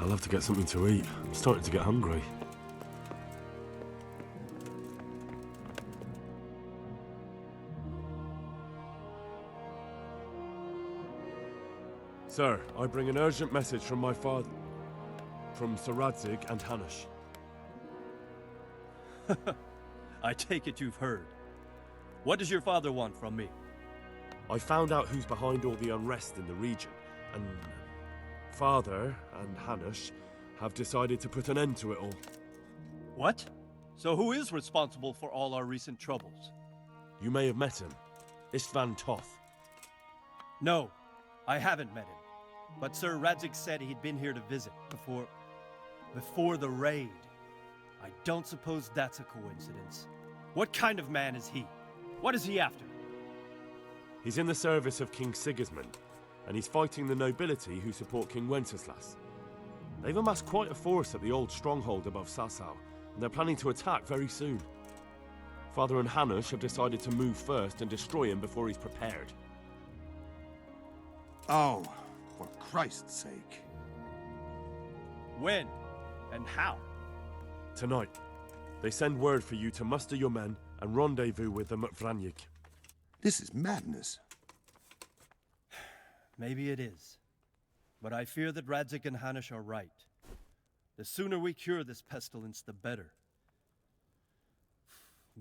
I'll have to get something to eat. I'm starting to get hungry. Sir, I bring an urgent message from my father, from Sir Radzig and Hanush. I take it you've heard. What does your father want from me? I found out who's behind all the unrest in the region, and Father and Hanush have decided to put an end to it all. What? So who is responsible for all our recent troubles? You may have met him. Istvan Toth. No, I haven't met him. But Sir Radzig said he'd been here to visit before the raid. I don't suppose that's a coincidence. What kind of man is he? What is he after? He's in the service of King Sigismund, and he's fighting the nobility who support King Wenceslas. They've amassed quite a force at the old stronghold above Sasau, and they're planning to attack very soon. Father and Hanush have decided to move first and destroy him before he's prepared. Oh, for Christ's sake. When? And how? Tonight, they send word for you to muster your men and rendezvous with them at Vranyik. This is madness. Maybe it is. But I fear that Radzig and Hanush are right. The sooner we cure this pestilence, the better.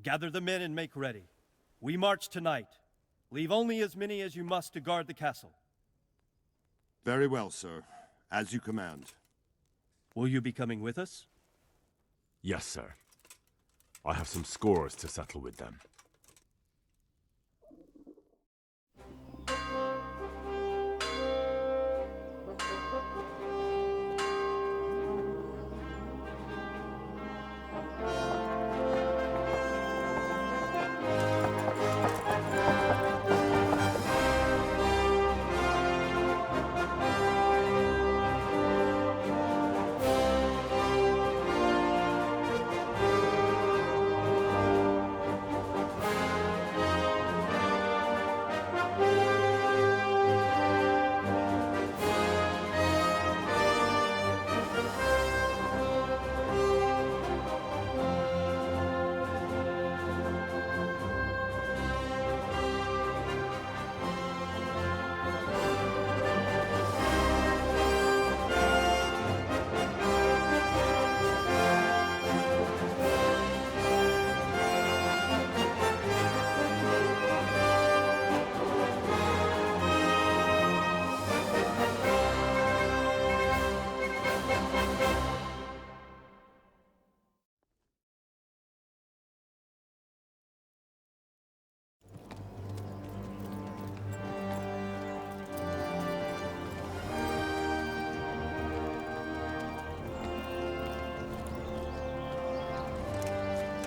Gather the men and make ready. We march tonight. Leave only as many as you must to guard the castle. Very well, sir. As you command. Will you be coming with us? Yes, sir. I have some scores to settle with them.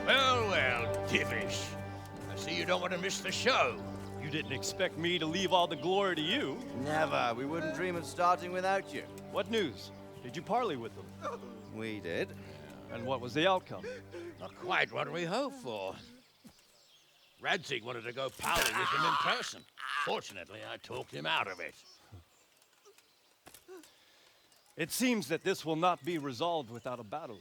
Well, Divish. I see you don't want to miss the show. You didn't expect me to leave all the glory to you. Never. We wouldn't dream of starting without you. What news? Did you parley with them? We did. And what was the outcome? Not quite what we hoped for. Radzig wanted to go pally with him in person. Fortunately, I talked him out of it. It seems that this will not be resolved without a battle.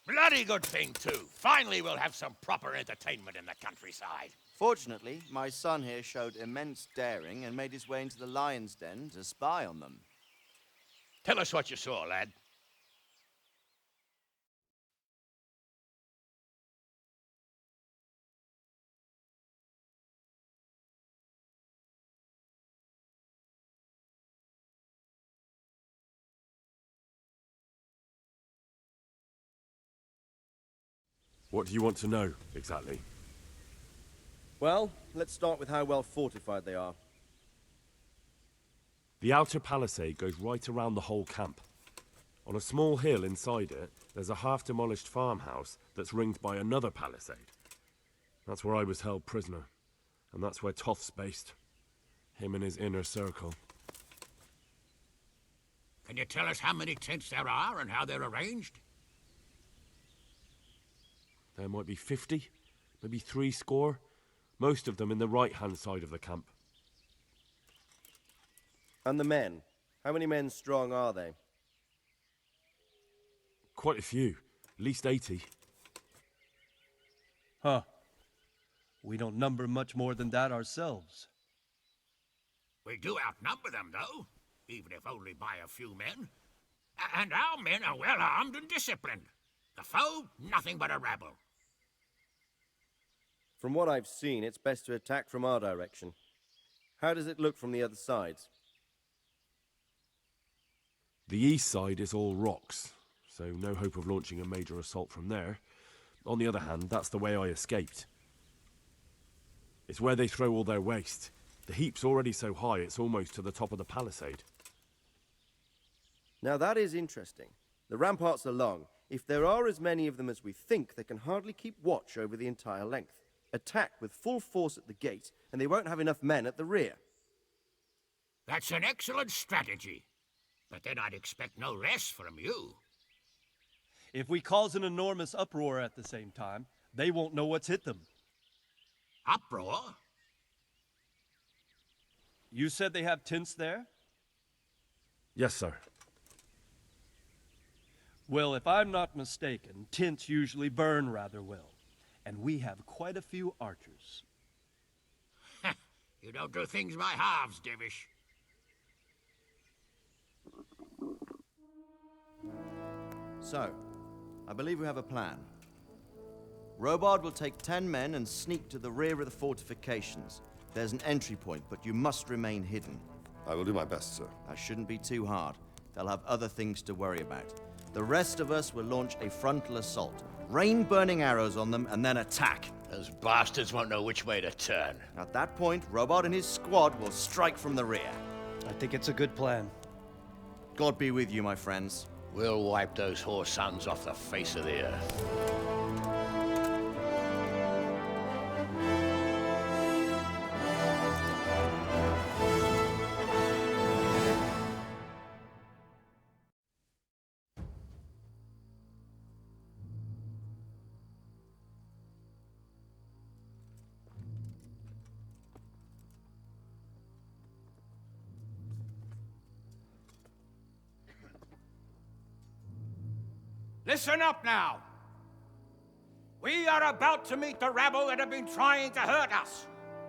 Bloody good thing, too. Finally, we'll have some proper entertainment in the countryside. Fortunately, my son here showed immense daring and made his way into the lion's den to spy on them. Tell us what you saw, lad. What do you want to know, exactly? Well, let's start with how well fortified they are. The outer palisade goes right around the whole camp. On a small hill inside it, there's a half-demolished farmhouse that's ringed by another palisade. That's where I was held prisoner, and that's where Toth's based. Him and his inner circle. Can you tell us how many tents there are and how they're arranged? There might be 50, maybe 70, most of them in the right-hand side of the camp. And the men? How many men strong are they? Quite a few. At least 80. Huh. We don't number much more than that ourselves. We do outnumber them, though, even if only by a few men. And our men are well armed and disciplined. The foe, nothing but a rabble. From what I've seen, it's best to attack from our direction. How does it look from the other sides? The east side is all rocks, so no hope of launching a major assault from there. On the other hand, that's the way I escaped. It's where they throw all their waste. The heap's already so high it's almost to the top of the palisade. Now that is interesting. The ramparts are long. If there are as many of them as we think, they can hardly keep watch over the entire length. Attack with full force at the gate, and they won't have enough men at the rear. That's an excellent strategy. But then I'd expect no less from you. If we cause an enormous uproar at the same time, they won't know what's hit them. Uproar? You said they have tents there? Yes, sir. Well, if I'm not mistaken, tents usually burn rather well. And we have quite a few archers. You don't do things by halves, Divish. So, I believe we have a plan. Robard will take 10 men and sneak to the rear of the fortifications. There's an entry point, but you must remain hidden. I will do my best, sir. That shouldn't be too hard. They'll have other things to worry about. The rest of us will launch a frontal assault. Rain burning arrows on them and then attack. Those bastards won't know which way to turn. At that point, Robard and his squad will strike from the rear. I think it's a good plan. God be with you, my friends. We'll wipe those whore sons off the face of the earth. Listen up now. We are about to meet the rabble that have been trying to hurt us.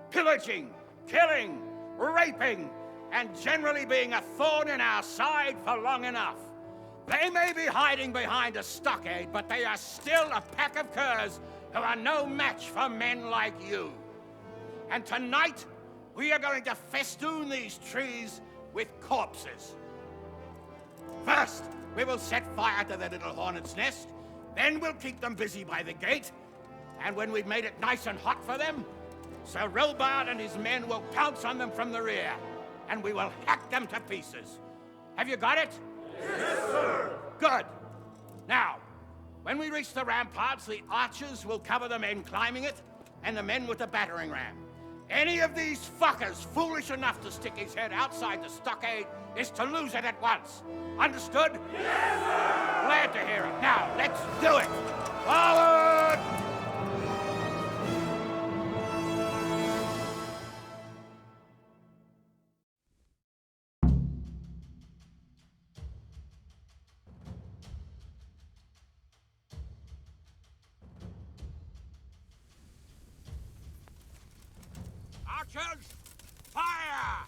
Pillaging, killing, raping, and generally being a thorn in our side for long enough. They may be hiding behind a stockade, but they are still a pack of curs who are no match for men like you. And tonight, we are going to festoon these trees with corpses. First, we will set fire to their little hornet's nest. Then we'll keep them busy by the gate. And when we've made it nice and hot for them, Sir Robard and his men will pounce on them from the rear. And we will hack them to pieces. Have you got it? Yes, sir! Good. Now, when we reach the ramparts, the archers will cover the men climbing it, and the men with the battering ram. Any of these fuckers foolish enough to stick his head outside the stockade is to lose it at once. Understood? Yes, sir! Glad to hear it. Now, let's do it! Forward! Archers, fire!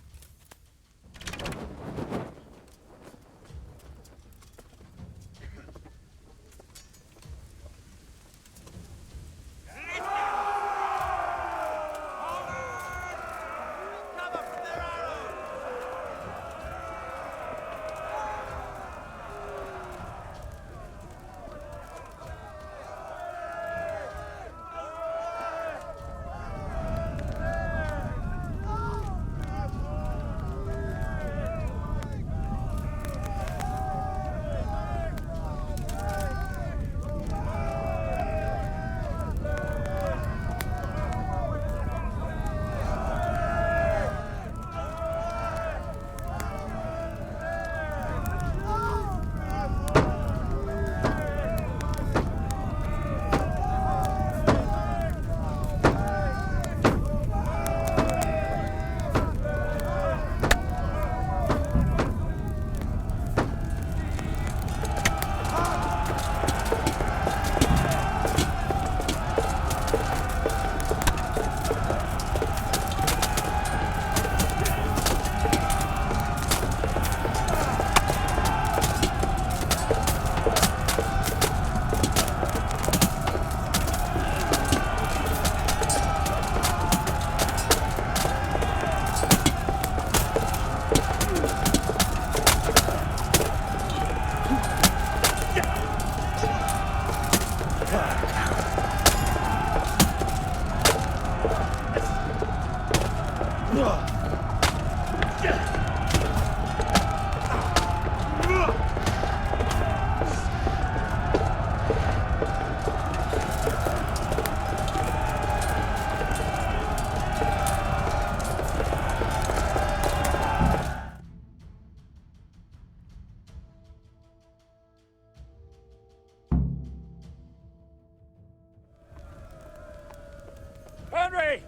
Henry!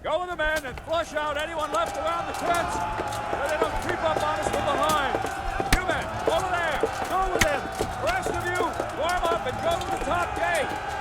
Go with the men and flush out anyone left around the tents so they don't creep up on us from behind. You men, over there, go with them. The rest of you, warm up and go to the top gate.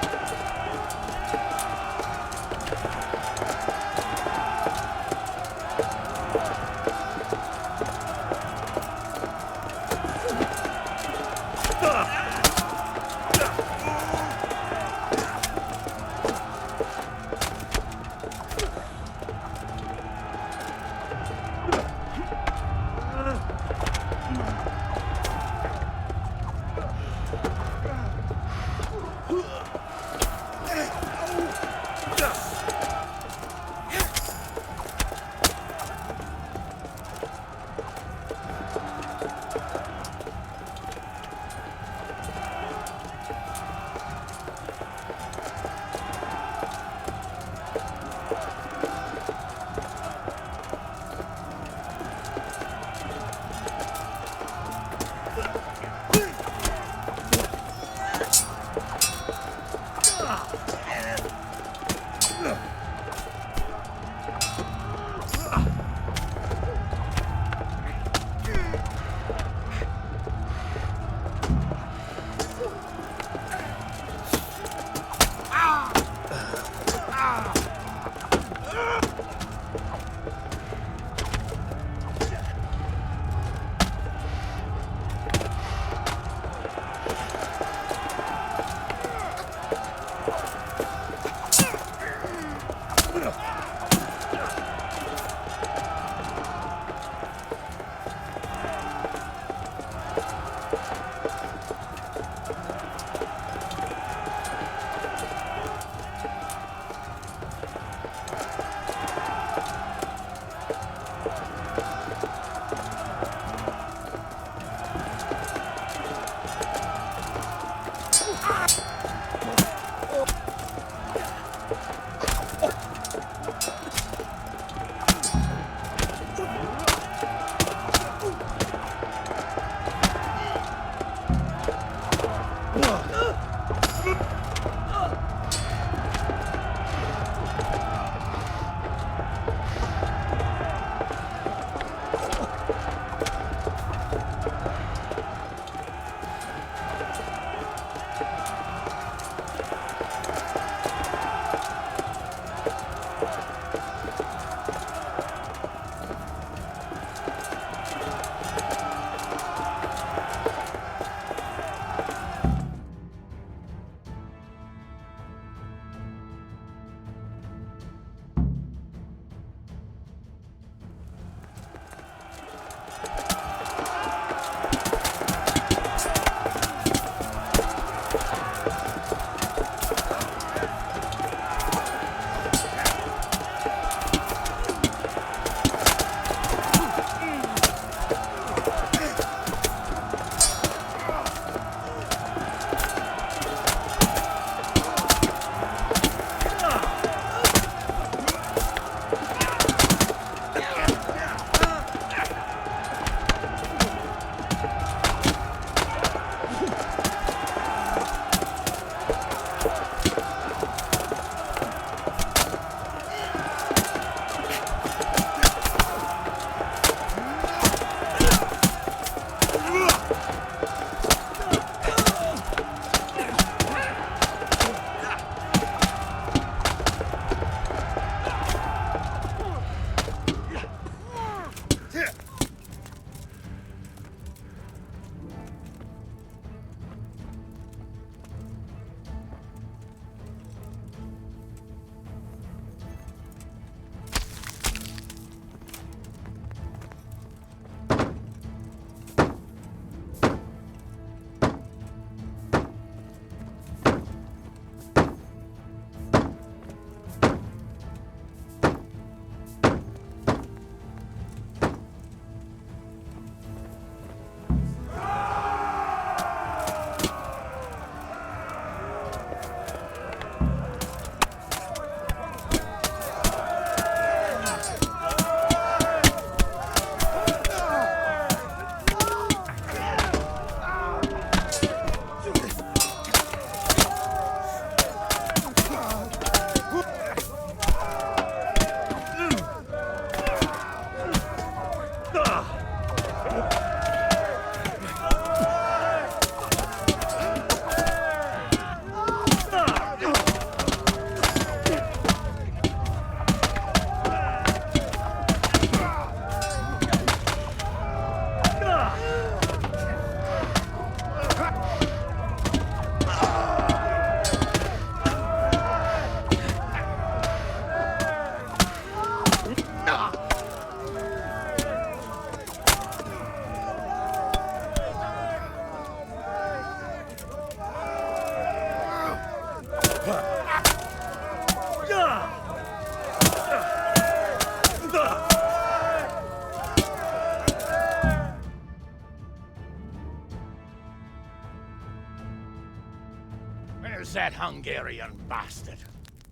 Where's that Hungarian bastard?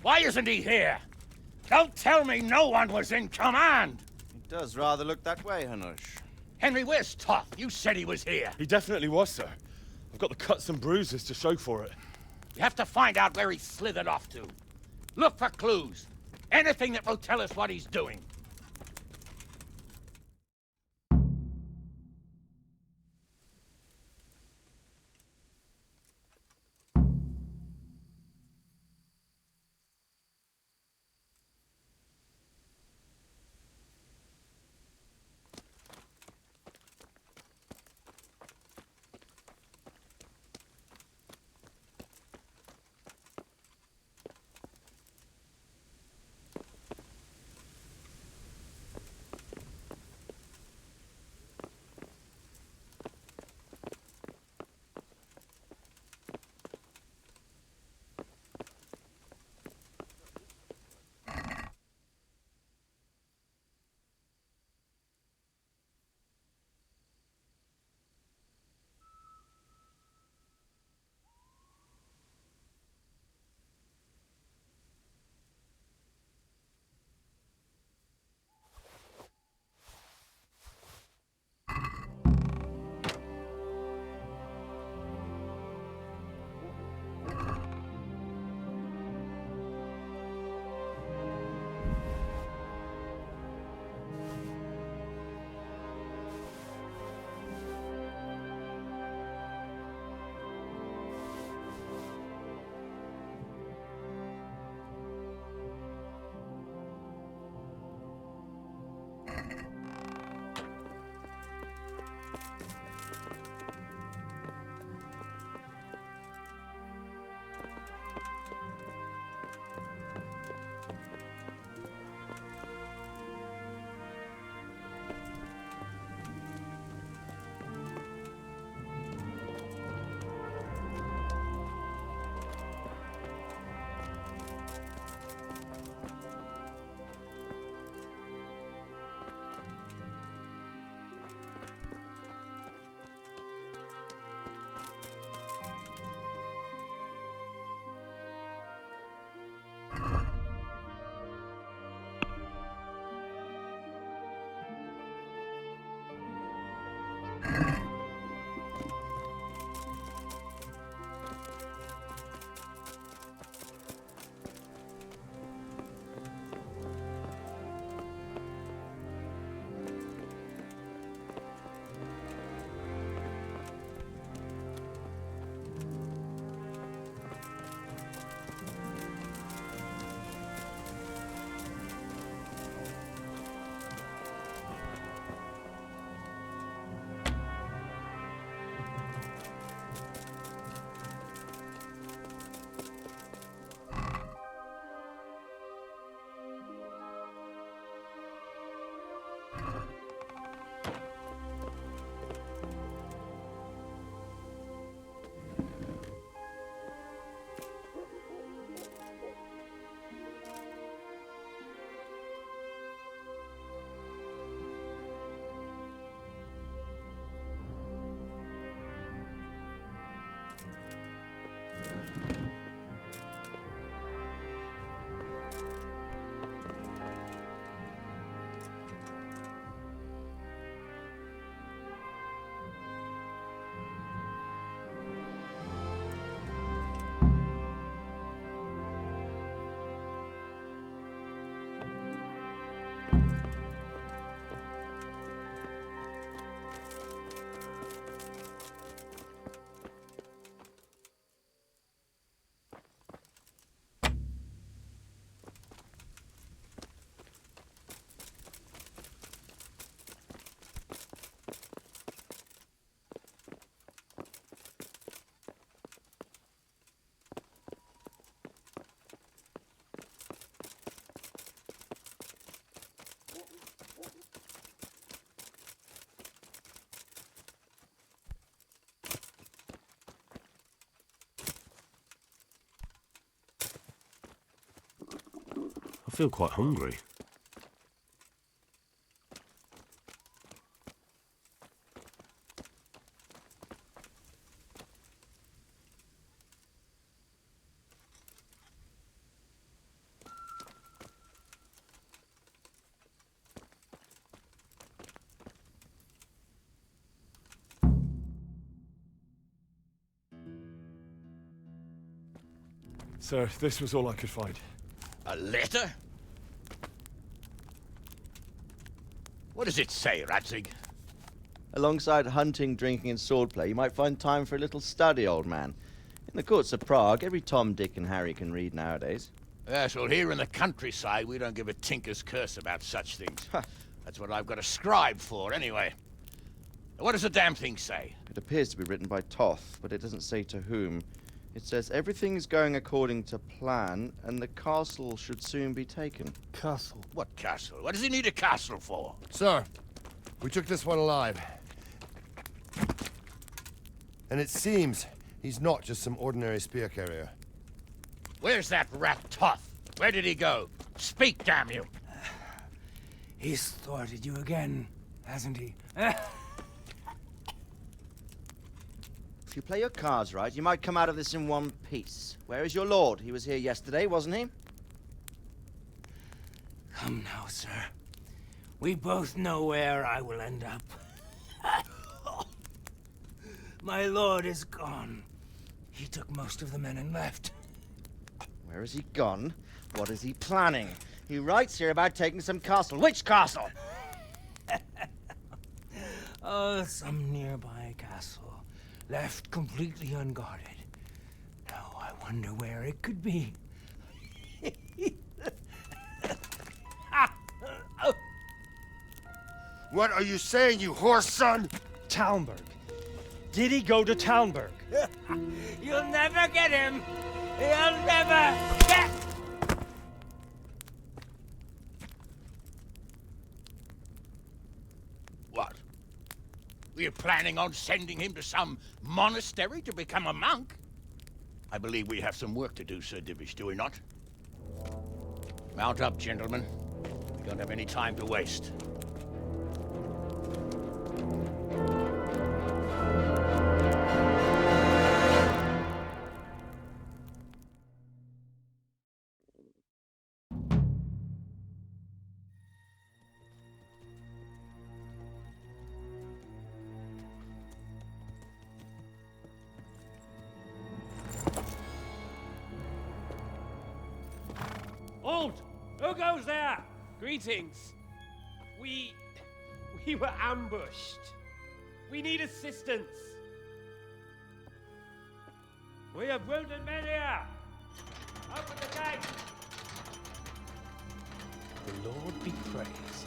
Why isn't he here? Don't tell me no one was in command! It does rather look that way, Hanush. Henry, where's Toth? You said he was here. He definitely was, sir. I've got the cuts and bruises to show for it. You have to find out where he slithered off to. Look for clues. Anything that will tell us what he's doing. I feel quite hungry. Sir, this was all I could find. A letter? What does it say, Radzig? Alongside hunting, drinking, and swordplay, you might find time for a little study, old man. In the courts of Prague, every Tom, Dick, and Harry can read nowadays. Yes, well, here in the countryside, we don't give a tinker's curse about such things. That's what I've got a scribe for, anyway. What does the damn thing say? It appears to be written by Toth, but it doesn't say to whom. It says everything is going according to plan, and the castle should soon be taken. Castle. What castle? What does he need a castle for? Sir, we took this one alive. And it seems he's not just some ordinary spear carrier. Where's that rat Toth? Where did he go? Speak, damn you! He's thwarted you again, hasn't he? If you play your cards right, you might come out of this in one piece. Where is your lord? He was here yesterday, wasn't he? Come now, sir. We both know where I will end up. My lord is gone. He took most of the men and left. Where has he gone? What is he planning? He writes here about taking some castle. Which castle? Oh, some nearby castle. Left completely unguarded. Now I wonder where it could be. What are you saying, you horse son? Talmberg. Did he go to Talmberg? You'll never get him! You'll never get... What? Were you planning on sending him to some monastery to become a monk? I believe we have some work to do, Sir Divish, do we not? Mount up, gentlemen. We don't have any time to waste. Halt! Who goes there? Greetings. We were ambushed. We need assistance. We have wounded men here. Open the gate. The Lord be praised.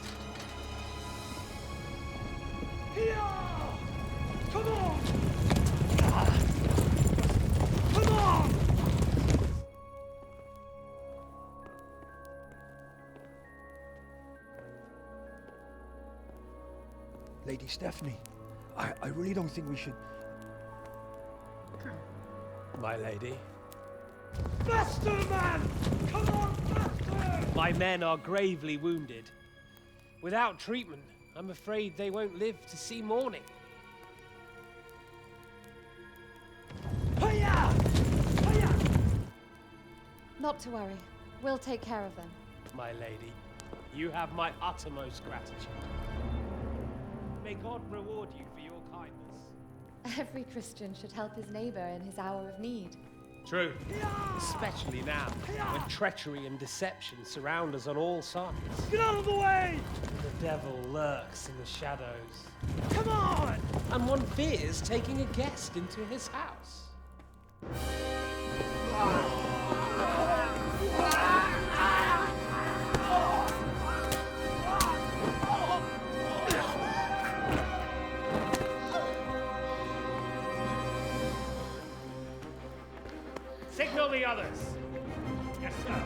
Here! Come on! Come on! Lady Stephanie, I really don't think we should... My lady. Faster, man! Come on, faster! My men are gravely wounded. Without treatment, I'm afraid they won't live to see morning. Hiya! Hiya! Not to worry. We'll take care of them. My lady, you have my uttermost gratitude. May God reward you for your kindness. Every Christian should help his neighbor in his hour of need. True. Especially now, when treachery and deception surround us on all sides. Get out of the way! The devil lurks in the shadows. Come on! And one fears taking a guest into his house. Signal the others. Yes, sir.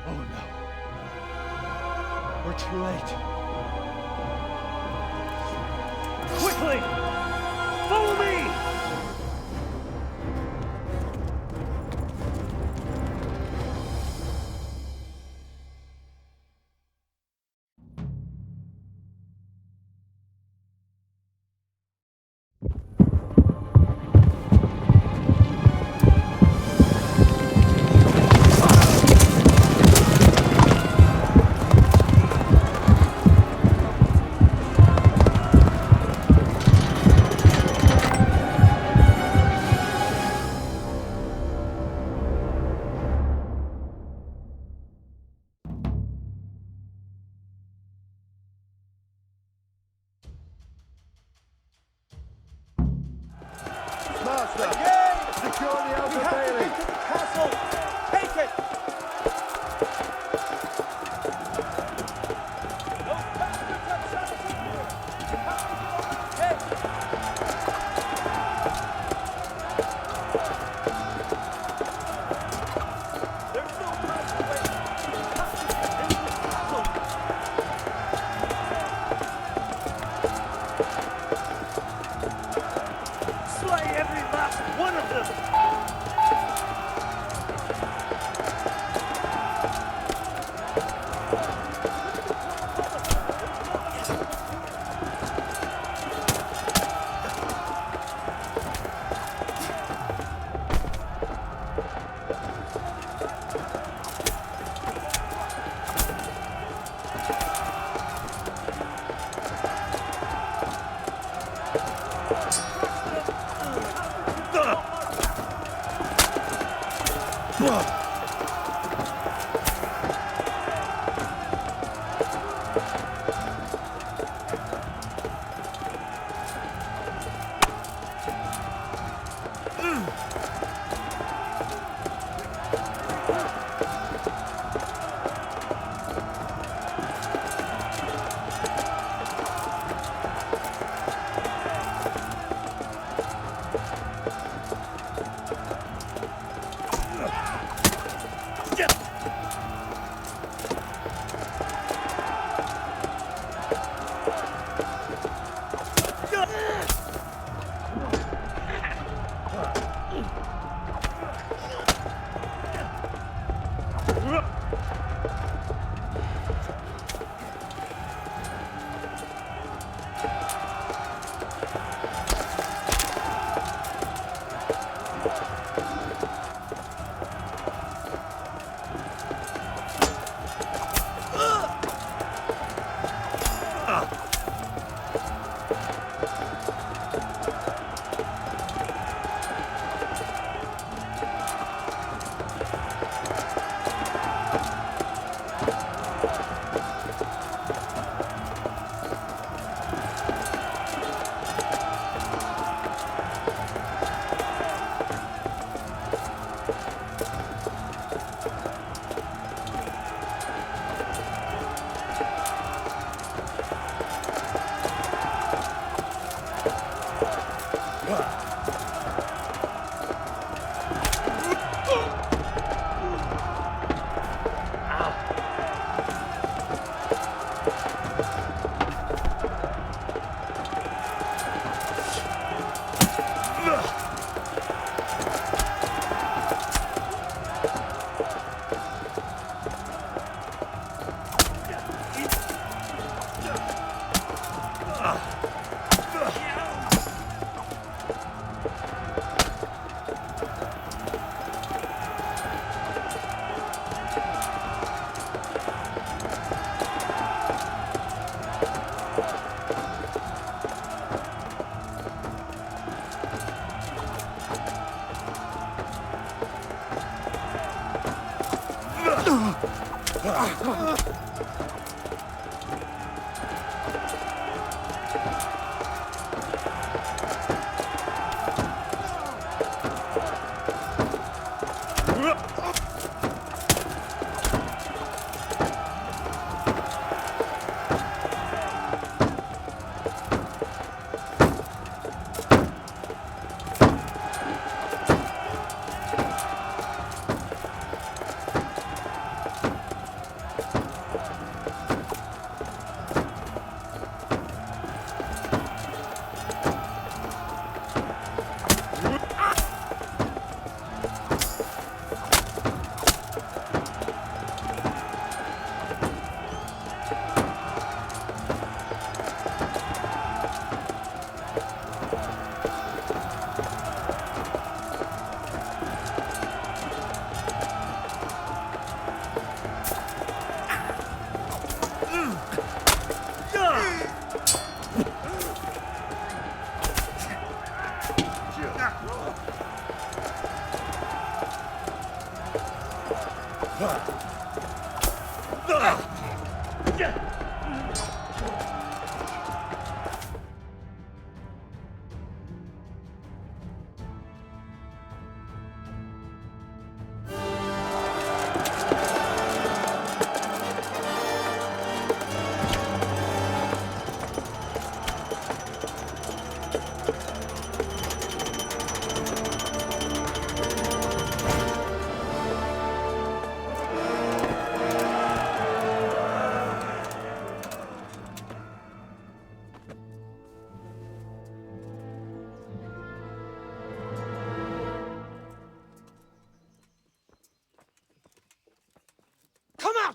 Oh no. We're too late. Quickly! Follow me!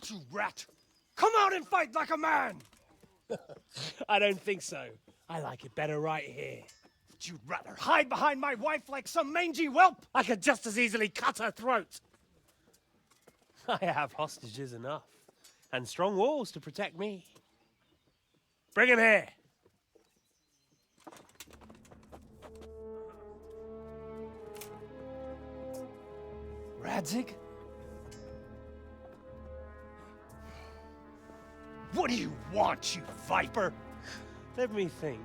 You rat! Come out and fight like a man! I don't think so. I like it better right here. Would you rather hide behind my wife like some mangy whelp? I could just as easily cut her throat. I have hostages enough, and strong walls to protect me. Bring him here. Radzig? What do you want, you viper? Let me think.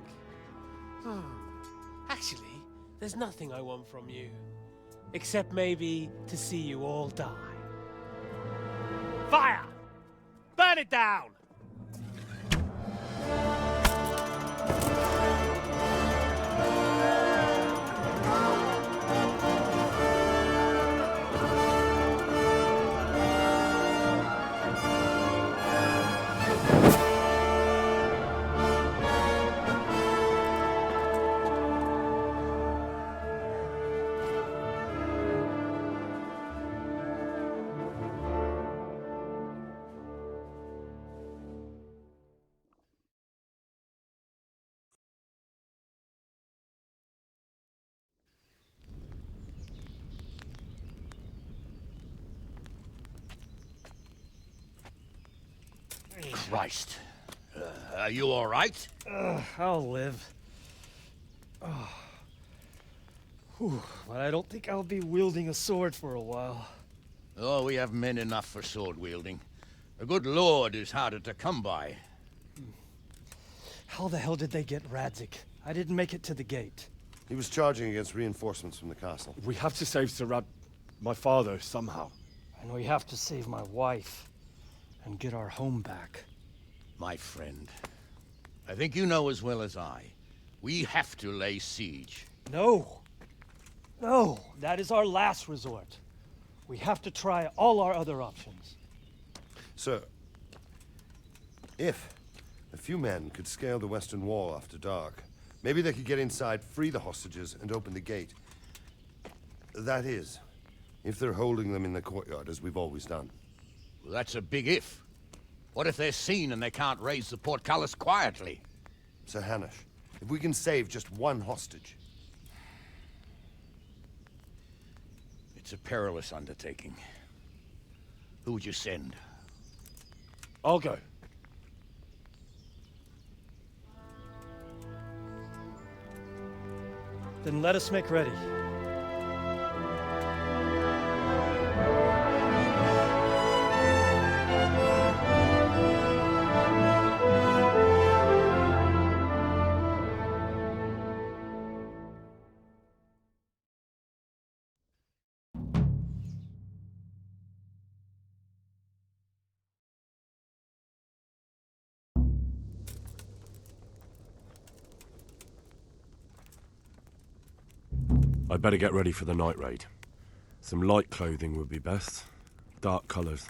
Actually, there's nothing I want from you. Except maybe to see you all die. Fire! Burn it down! Christ. Are you all right? I'll live. Whew, but I don't think I'll be wielding a sword for a while. Oh, we have men enough for sword wielding. A good lord is harder to come by. How the hell did they get Radzig? I didn't make it to the gate. He was charging against reinforcements from the castle. We have to save my father, somehow. And we have to save my wife and get our home back. My friend, I think you know as well as I. We have to lay siege. No. No, that is our last resort. We have to try all our other options. Sir, if a few men could scale the western wall after dark, maybe they could get inside, free the hostages, and open the gate. That is, if they're holding them in the courtyard, as we've always done. Well, that's a big if. What if they're seen and they can't raise the portcullis quietly? Sir Hanush, if we can save just one hostage... It's a perilous undertaking. Who would you send? I'll go. Then let us make ready. I'd better get ready for the night raid. Some light clothing would be best. Dark colours.